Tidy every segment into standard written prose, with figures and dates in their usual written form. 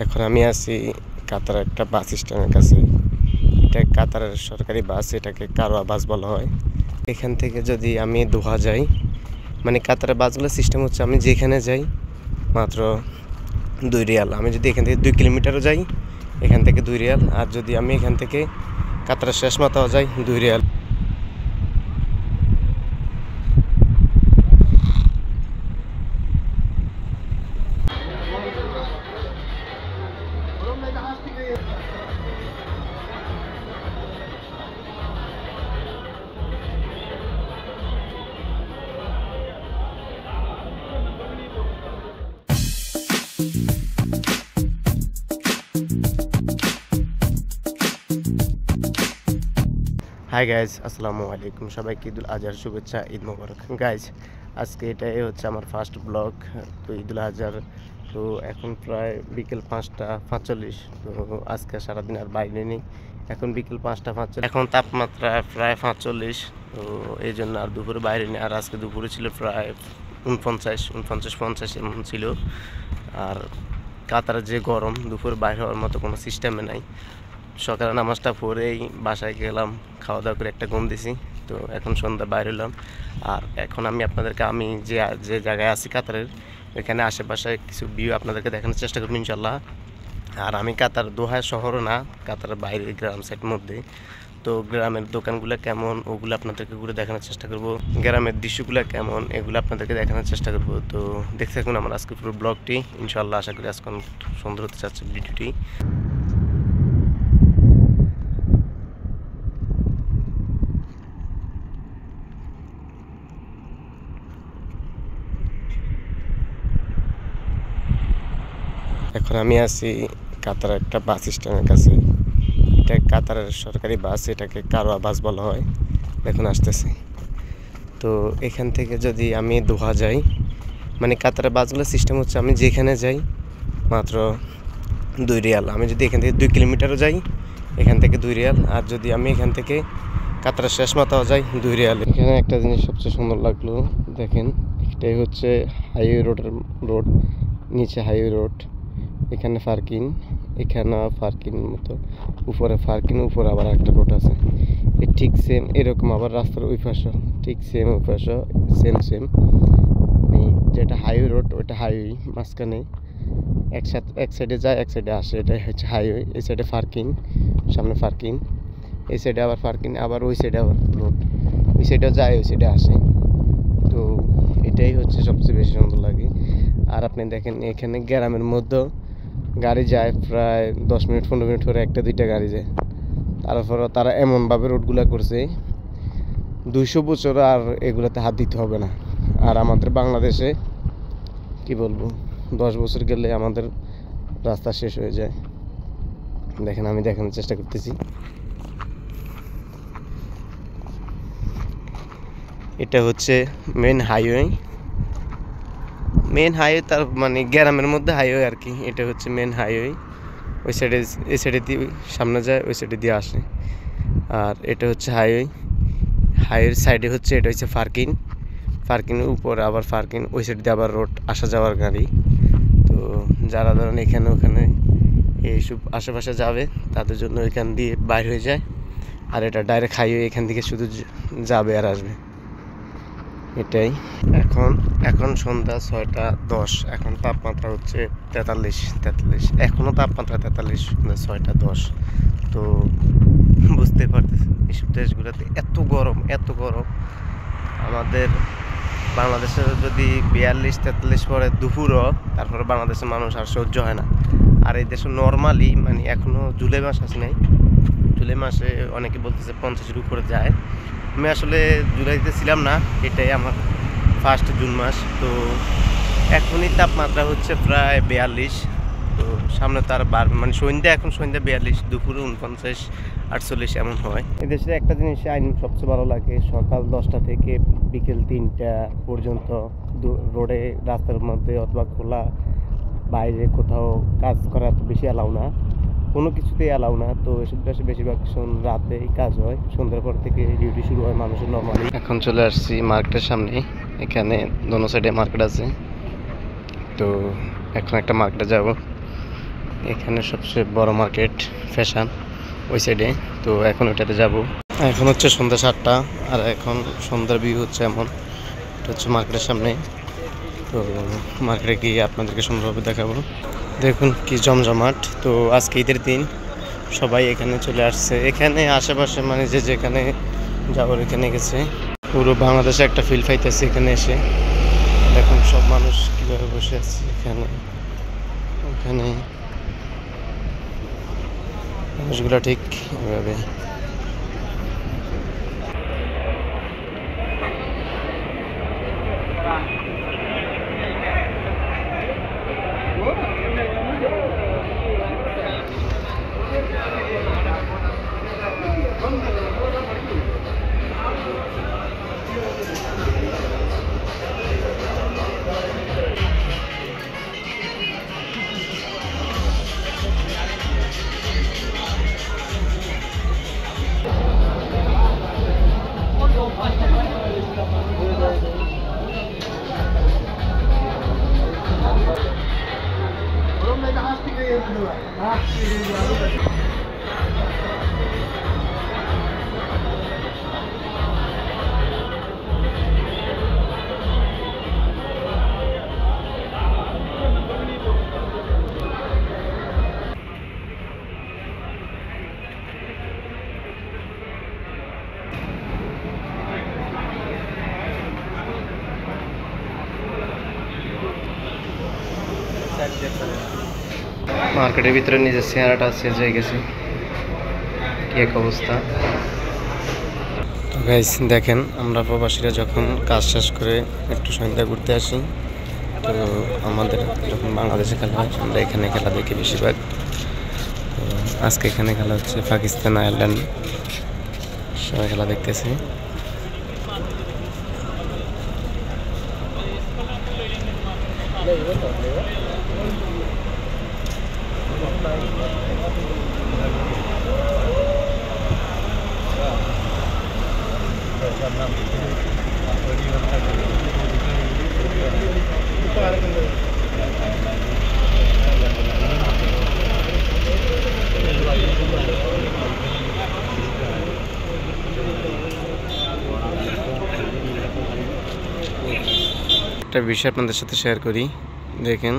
এখন আমি আছি কাতার একটা বাস স্ট্যান্ডের কাছে। এটা কাতারের সরকারি বাস, এটাকে কারওয়া বাস বলা হয়। এখান থেকে যদি আমি দোহা যাই, মানে কাতারের বাসগুলোর সিস্টেম হচ্ছে আমি যেখানে যাই মাত্র 2 রিয়াল। আমি যদি এখান থেকে 2 কিলোমিটারও যাই এখান থেকে 2 রিয়াল, আর যদি আমি এখান থেকে কাতারের শেষ মাথাও যাই 2 রিয়াল। হাই গাইজ, আসসালামু আলাইকুম। সবাইকে ঈদুল আজহার শুভেচ্ছা, ঈদ মোবারক। গাইজ, আজকে এটাই হচ্ছে আমার ফার্স্ট ব্লগ। তো ঈদুল আজহার তো এখন প্রায় বিকেল 5:45। তো আজকে সারাদিন আর বাইরে নেই, এখন বিকেল 5:45। এখন তাপমাত্রা প্রায় 45। তো এই জন্য আর দুপুরে বাইরে নেই। আর আজকে দুপুরে ছিল প্রায় 49-50 এমন ছিল। আর কাতারে যে গরম, দুপুরে বাইরে হওয়ার মতো কোনো সিস্টেমে নাই। সকালে নামাজটা পড়েই বাসায় গেলাম, খাওয়া দাওয়া করে একটা ঘুম দিছি। তো এখন সন্ধ্যা বাইরে হলাম। আর এখন আমি আপনাদেরকে যে জায়গায় আছি কাতারের, এখানে আশেপাশে কিছু ভিউ আপনাদেরকে দেখানোর চেষ্টা করবো ইনশাল্লাহ। আর আমি কাতার দোহা শহরও না, কাতারের বাইরে গ্রাম সাইডের মধ্যে। তো গ্রামের দোকানগুলো কেমন ওগুলো আপনাদেরকে ঘুরে দেখানোর চেষ্টা করব, গ্রামের দৃশ্যগুলো কেমন এগুলো আপনাদেরকে দেখানোর চেষ্টা করব। তো দেখতে থাকুন আমার আজকে পুরো ব্লগটি ইনশাল্লাহ। আশা করি আজকে সুন্দর হতে চাচ্ছে ভিডিওটি। এখন আমি আছি কাতার একটা বাস স্ট্যান্ডের কাছে। এটা কাতারের সরকারি বাস, এটাকে কারওয়া বাস বলা হয়। এখন আসতেছে। তো এখান থেকে যদি আমি দোহা যাই, মানে কাতারের বাসগুলোর সিস্টেম হচ্ছে আমি যেখানে যাই মাত্র 2 রিয়াল। আমি যদি এখান থেকে 2 কিলোমিটারও যাই এখান থেকে 2 রিয়াল, আর যদি আমি এখান থেকে কাতারের শেষ মাথাও যাই 2 রিয়াল। এখানে একটা জিনিস সবচেয়ে সুন্দর লাগলো, দেখেন এটাই হচ্ছে হাইওয়ে রোড, নিচে হাইওয়ে রোড, এখানে পার্কিং, এখানে পার্কিং মতো, উপরে পার্কিং, উপরে আবার একটা রোড আছে। ঠিক সেম এরকম আবার রাস্তার ওই পাশে ঠিক সেম, ওই পাশে সেম যেটা হাইওয়ে রোড ওইটা হাইওয়ে মাঝখানে এক সাইডে যায় এক সাইডে আসে, এটাই হচ্ছে হাইওয়ে। এই সাইডে পার্কিং, সামনে পার্কিং, এই সাইডে আবার পার্কিং, আবার ওই সাইডে আবার রোড, ওই সাইডে যায় ওই সাইডে আসে। তো এটাই হচ্ছে সবচেয়ে বেশি সুন্দর লাগে। আর আপনি দেখেন এখানে গ্রামের মধ্যে গাড়ি যায় প্রায় 10-15 মিনিট করে একটা দুইটা গাড়ি যায়। তারপর তারা এমনভাবে রোডগুলো করছে 200 বছর আর এগুলোতে হাত দিতে হবে না। আর আমাদের বাংলাদেশে কি বলবো, 10 বছর গেলে আমাদের রাস্তা শেষ হয়ে যায়। দেখেন আমি দেখানোর চেষ্টা করতেছি। এটা হচ্ছে মেন হাইওয়ে, তার মানে গ্রামের মধ্যে হাইওয়ে আর কি। এটা হচ্ছে মেন হাইওয়ে। ওই সাইডে, এই সাইডে দিয়ে সামনে যায়, ওই সাইডে দিয়ে আসে। আর এটা হচ্ছে হাইওয়ের সাইডে হচ্ছে এটা হচ্ছে পার্কিংয়ের উপর আবার পার্কিং, ওই সাইড দিয়ে আবার রোড, আসা যাওয়ার গাড়ি। তো যারা ধরেন এখানে ওখানে এইসব আশেপাশে যাবে তাদের জন্য এখান দিয়ে বাইর হয়ে যায়। আর এটা ডাইরেক্ট হাইওয়ে, এখান থেকে শুধু যাবে আর আসবে, এটাই। এখন সন্ধ্যা 6:10। এখন তাপমাত্রা হচ্ছে 43। এখনও তাপমাত্রা 43, সন্ধ্যা 6:10। তো বুঝতে পারতেছি এইসব দেশগুলোতে এত গরম। আমাদের বাংলাদেশে যদি 42-43 পরে দুপুরও, তারপরে বাংলাদেশের মানুষ আর সহ্য হয় না। আর এই দেশে নর্মালি মানে এখনও জুলাই মাস আসে নাই, জুলাই মাসে অনেকে বলতেছে 50-এর উপরে যায়। আমি আসলে জুলাইতে ছিলাম না, এটাই আমার ফার্স্ট জুন মাস। তো এখনই তাপমাত্রা হচ্ছে প্রায় 42। তো সামনে তার মানে এখন সন্ধ্যা 42, দুপুরে 49-48 এমন হয়। এদেশের একটা জিনিস আইন সবচেয়ে ভালো লাগে, সকাল 10টা থেকে বিকেল 3টা পর্যন্ত রোডে, রাস্তার মধ্যে অথবা খোলা বাইরে কোথাও কাজ করা তো বেশি অ্যালাউ না, কোনো কিছুতেই অ্যালাউ না। তো এসব দেশে বেশিরভাগ রাতেই কাজ হয়, সন্ধ্যার পর থেকে ডিউটি শুরু হয় মানুষের নর্মালি। এখন চলে আসছি মার্কেটের সামনে, এখানে দোনো সাইডে মার্কেট আছে। তো এখন একটা মার্কেটে যাব, এখানে সবচেয়ে বড় মার্কেট ফ্যাশন ওই সাইডে। তো এখন ওটাতে যাব। এখন হচ্ছে সন্ধ্যা 7টা, আর এখন সন্ধ্যার ভিউ হচ্ছে এমন। এটা হচ্ছে মার্কেটের সামনে। তো মার্কেটে গিয়ে আপনাদেরকে সুন্দরভাবে দেখাবো। দেখুন কি জমজমাট। তো আজকে ঈদের দিন, সবাই এখানে চলে আসছে। এখানে আশেপাশে মানে যে যেখানে যাওয়ার এখানে গেছে। পুরো বাংলাদেশে একটা ফিল পাইতেছে এখানে এসে। দেখুন সব মানুষ কীভাবে বসে আছে এখানে। এখানে মানুষগুলো ঠিক এভাবে। মার্কেটের ভিতরে নিজের চেহারাটা চেঞ্জ হয়ে গেছে, কি এক অবস্থা। তো গাইস দেখেন, আমরা প্রবাসীরা যখন কাজ শেষ করে একটু সন্ধ্যা ঘুরতে আসি, তো আমাদের যখন বাংলাদেশে খেলা হয় আমরা এখানে খেলা দেখি বেশিরভাগ। তো আজকে এখানে খেলা হচ্ছে পাকিস্তান আয়ারল্যান্ড, সবাই খেলা দেখতেছে। একটা বিষয় আপনাদের সাথে শেয়ার করি। দেখেন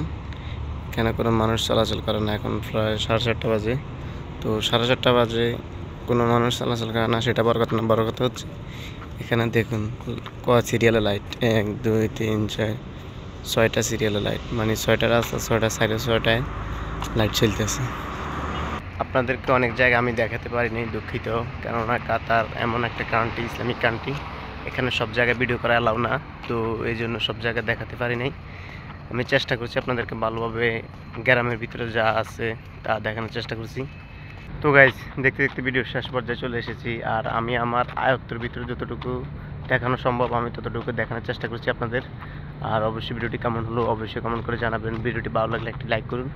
কেন কোনো মানুষ চলাচল করে না, এখন প্রায় 4:30 বাজে। তো 4:30 বাজে কোনো মানুষ চলাচল করে না, সেটা বড় কথা না। বড় কথা হচ্ছে এখানে দেখুন কয় সিরিয়ালে লাইট, 1 2 3 4 6টা সিরিয়ালে লাইট, মানে 6টা রাস্তা, 6টা সাইডে 6টায় লাইট চলতেছে। আপনাদেরকে অনেক জায়গা আমি দেখাতে পারিনি, দুঃখিত। কেননা কাতার এমন একটা কান্ট্রি, ইসলামিক কান্ট্রি, এখানে সব জায়গায় ভিডিও করা অ্যালাউ না। তো এই জন্য সব জায়গায় দেখাতে পারি নাই। আমি চেষ্টা করছি আপনাদেরকে ভালোভাবে গ্রামের ভিতরে যা আছে তা দেখানোর চেষ্টা করছি। তো গাইজ দেখতে দেখতে ভিডিও শেষ পর্যায়ে চলে এসেছি। আর আমি আমার আয়ত্তের ভিতরে যতটুকু দেখানো সম্ভব আমি ততটুকু দেখানোর চেষ্টা করছি আপনাদের। আর অবশ্যই ভিডিওটি কেমন হলো অবশ্যই কমেন্ট করে জানাবেন। ভিডিওটি ভালো লাগলে একটি লাইক করুন।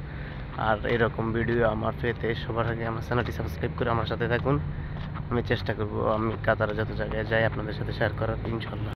আর এরকম ভিডিও আমার পেতে সবার আগে আমার চ্যানেলটি সাবস্ক্রাইব করে আমার সাথে থাকুন। আমি চেষ্টা করব আমি কাতারে যত জায়গায় যাই আপনাদের সাথে শেয়ার করার, ইনশাল্লাহ।